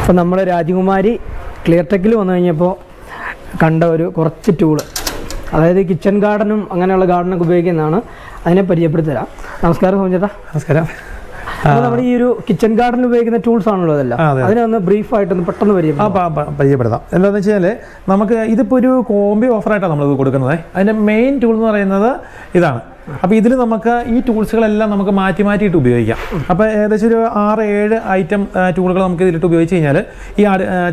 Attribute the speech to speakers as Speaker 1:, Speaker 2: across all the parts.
Speaker 1: അപ്പോൾ നമ്മുടെ രാജകുമാരി ക്ലിയർ ടെക്കിൽ വന്നു കഴിഞ്ഞപ്പോൾ കണ്ട കുറച്ച് ടൂള്, അതായത് കിച്ചൺ ഗാർഡനും അങ്ങനെയുള്ള ഗാർഡനൊക്കെ ഉപയോഗിക്കുന്നതാണ്. അതിനെ പരിചയപ്പെടുത്തി തരാം. നമസ്കാരം സോമചേട്ടാ.
Speaker 2: നമസ്കാരം.
Speaker 1: അപ്പോൾ നമ്മുടെ ഈ ഒരു കിച്ചൺ ഗാർഡനിൽ ഉപയോഗിക്കുന്ന ടൂൾസ് ആണല്ലോ ഇതെല്ലാം. അതിനൊന്ന് ബ്രീഫായിട്ടൊന്ന് പെട്ടെന്ന്
Speaker 2: പരിചയപ്പെടുത്താം. എന്താണെന്ന് വെച്ചാൽ നമുക്ക് ഇതിപ്പോൾ ഒരു കോംബി ഓഫറായിട്ടാണ് നമ്മളിത് കൊടുക്കുന്നത്. അതിൻ്റെ മെയിൻ ടൂൾ എന്ന് പറയുന്നത് ഇതാണ്. അപ്പോൾ ഇതിൽ നമുക്ക് ഈ ടൂൾസുകളെല്ലാം നമുക്ക് മാറ്റി മാറ്റിയിട്ട് ഉപയോഗിക്കാം. അപ്പോൾ ഏകദേശം ഒരു 6-7 ഐറ്റം ടൂളുകൾ നമുക്ക് ഇതിലിട്ട് ഉപയോഗിച്ച് കഴിഞ്ഞാൽ ഈ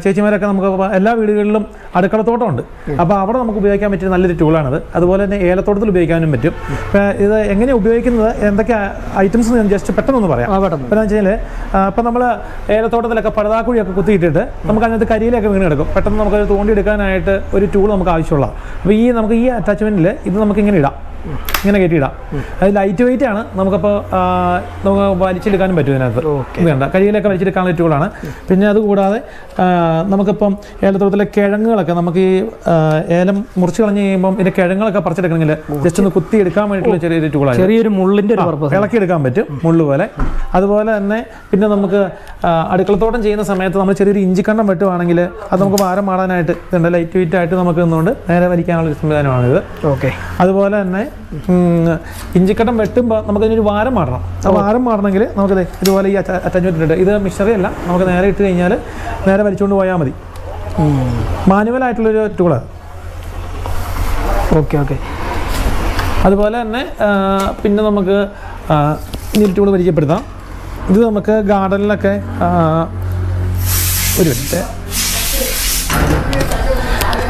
Speaker 2: ചേച്ചിമാരൊക്കെ നമുക്ക് എല്ലാ വീടുകളിലും അടുക്കളത്തോട്ടമുണ്ട്. അപ്പോൾ അവിടെ നമുക്ക് ഉപയോഗിക്കാൻ പറ്റിയ നല്ലൊരു ടൂളാണിത്. അതുപോലെ തന്നെ ഏലത്തോട്ടത്തിൽ ഉപയോഗിക്കാനും പറ്റും. ഇത് എങ്ങനെയാണ് ഉപയോഗിക്കുന്നത്, എന്തൊക്കെ ഐറ്റംസ് ഞാൻ ജസ്റ്റ് പെട്ടെന്നൊന്ന് പറയാം. അപ്പോൾ എന്ന് വെച്ച് കഴിഞ്ഞാൽ ഇപ്പം നമ്മൾ ഏലത്തോട്ടത്തിലൊക്കെ പഴുതാക്കുഴിയൊക്കെ കുത്തിയിട്ടിട്ട് നമുക്ക് അതിനകത്ത് കരിയിലൊക്കെ വീണ് കിടക്കും. പെട്ടെന്ന് നമുക്കത് തോണ്ടിയെടുക്കാനായിട്ട് ഒരു ടൂൾ നമുക്ക് ആവശ്യമുള്ളതാണ്. അപ്പോൾ നമുക്ക് ഈ അറ്റാച്ച്മെൻറ്റിൽ ഇത് നമുക്ക് ഇങ്ങനെ ഇടാം, ഇങ്ങനെ കയറ്റിയിടാം. അത് ലൈറ്റ് വെയിറ്റ് ആണ്. നമുക്കപ്പോൾ നമുക്ക് വലിച്ചെടുക്കാനും പറ്റും ഇതിനകത്ത്. ഇത് കണ്ട കരിയിലൊക്കെ വലിച്ചെടുക്കാനുള്ള ടൂളാണ്. പിന്നെ അതുകൂടാതെ നമുക്കിപ്പം ഏലത്തോട്ടത്തിലെ കിഴങ്ങുകളൊക്കെ നമുക്ക് ഈ ഏലം മുറിച്ച് കളഞ്ഞ് കഴിയുമ്പം ഇതിൻ്റെ കിഴങ്ങുകളൊക്കെ പറിച്ചെടുക്കണമെങ്കിൽ ജസ്റ്റ് ഒന്ന് കുത്തി എടുക്കാൻ വേണ്ടിയിട്ടുള്ള ചെറിയൊരു ടൂളാണ്.
Speaker 1: ചെറിയൊരു മുള്ളിൻ്റെ
Speaker 2: ഇളക്കിയെടുക്കാൻ പറ്റും, മുള്ളു പോലെ. അതുപോലെ തന്നെ പിന്നെ നമുക്ക് അടുക്കളത്തോട്ടം ചെയ്യുന്ന സമയത്ത് നമ്മൾ ചെറിയൊരു ഇഞ്ചിക്കണ്ണം വെട്ടുവാണെങ്കിൽ അത് നമുക്ക് ഭാരം മാറാനായിട്ട് ഇതുണ്ട്. ലൈറ്റ് വെയിറ്റ് ആയിട്ട് നമുക്ക് നിന്നുകൊണ്ട് നേരെ വലിക്കാനുള്ള സംവിധാനമാണിത്.
Speaker 1: ഓക്കെ.
Speaker 2: അതുപോലെ തന്നെ ഇഞ്ചിക്കട്ടം വെട്ടുമ്പോൾ നമുക്കതിനൊരു വാരം മാറണം. ആ വാരം മാറണമെങ്കിൽ നമുക്കത് ഇതുപോലെ ഈ അറ്റാച്ച്മെന്റ് ഉണ്ട്. ഇത് മിഷനറി അല്ല, നമുക്ക് നേരെ ഇട്ട് കഴിഞ്ഞാൽ നേരെ വലിച്ചുകൊണ്ട് പോയാൽ മതി. മാനുവലായിട്ടുള്ളൊരു ടൂളാണ്.
Speaker 1: Okay okay.
Speaker 2: അതുപോലെ തന്നെ പിന്നെ നമുക്ക് ഈ ടൂൾ പരിചയപ്പെടുത്താം. ഇത് നമുക്ക് ഗാർഡനിലൊക്കെ ഒരു മിനിറ്റ്,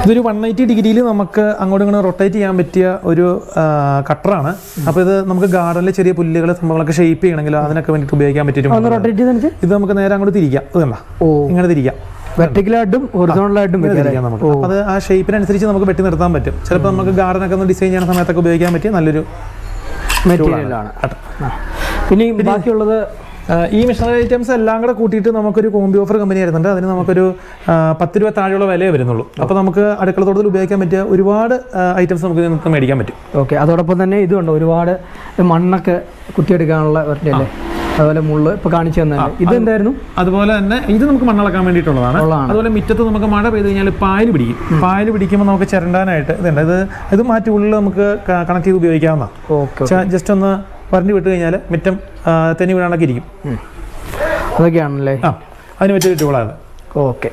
Speaker 2: ഇതൊരു 180 ഡിഗ്രിയിൽ നമുക്ക് അങ്ങോട്ടും ഇങ്ങോട്ടും റൊട്ടേറ്റ് ചെയ്യാൻ പറ്റിയ ഒരു കട്ടറാണ്. അപ്പോൾ ഇത് നമുക്ക് ഗാർഡനിൽ ചെറിയ പുല്ലുകൾ സംഭവങ്ങളൊക്കെ ഷേപ്പ് ചെയ്യണമെങ്കിൽ അതിനൊക്കെ വേണ്ടിയിട്ട് ഉപയോഗിക്കാൻ പറ്റിയിട്ട് ഇത് നമുക്ക് നേരെ അങ്ങോട്ട് തിരിക്കാം. ഇത് കണ്ട ഇങ്ങനെ തിരിക്കാം.
Speaker 1: വെർട്ടിക്കലായിട്ടും ഹൊറിസോണ്ടലായിട്ടും തിരിക്കാം നമുക്ക്.
Speaker 2: അപ്പോൾ അത് ആ ഷേപ്പിനനുസരിച്ച് നമുക്ക് വെട്ടി നിർത്താൻ പറ്റും. ചിലപ്പോൾ നമുക്ക് ഗാർഡനൊക്കെ ഒന്ന് ഡിസൈൻ ചെയ്യുന്ന സമയത്തൊക്കെ ഉപയോഗിക്കാൻ പറ്റിയ നല്ലൊരു
Speaker 1: മെറ്റീരിയലാണ്. പിന്നെ ബാക്കിയുള്ളത്
Speaker 2: ഈ മെഷീനറി ഐറ്റംസ് എല്ലാം കൂടെ കൂട്ടിയിട്ട് നമുക്കൊരു കോംബി ഓഫർ കമ്പനി വരുന്നുണ്ട്. അതിന് നമുക്കൊരു 10 രൂപ താഴെയുള്ള വിലയേ വരുന്നുള്ളൂ. അപ്പോൾ നമുക്ക് അടുക്കളത്തോട്ടത്തിൽ ഉപയോഗിക്കാൻ പറ്റിയ ഒരുപാട് ഐറ്റംസ് നമുക്ക് മേടിക്കാൻ പറ്റും.
Speaker 1: ഓക്കെ. അതോടൊപ്പം തന്നെ ഇതുണ്ട്, ഒരുപാട് മണ്ണൊക്കെ കുത്തിയെടുക്കാനുള്ള വരണ്ടല്ലേ, അതുപോലെ മുള്ള് ഇപ്പോൾ കാണിച്ചു തന്നെ. ഇതെന്തായിരുന്നു?
Speaker 2: അതുപോലെ തന്നെ ഇത് നമുക്ക് മണ്ണിളക്കാൻ വേണ്ടിയിട്ടുള്ളതാണ്. അതുപോലെ മുറ്റത്ത് നമുക്ക് മഴ പെയ്ത് കഴിഞ്ഞാൽ പായൽ പിടിക്കും. പായൽ പിടിക്കുമ്പോൾ നമുക്ക് ചിരണ്ടാനായിട്ട് ഇതുണ്ട്. ഇത് മാറ്റി ഉള്ളിൽ നമുക്ക് കണക്ട് ചെയ്ത് ഉപയോഗിക്കാവുന്നതാണ്.
Speaker 1: ഓക്കെ.
Speaker 2: ജസ്റ്റ് ഒന്ന് പറഞ്ഞു വിട്ട് കഴിഞ്ഞാൽ മുറ്റം തെന്നി വീഴാനൊക്കെ ഇരിക്കും.
Speaker 1: അതൊക്കെയാണല്ലേ.
Speaker 2: അതിന് പറ്റിയ ടൂളാണ്.
Speaker 1: ഓക്കെ.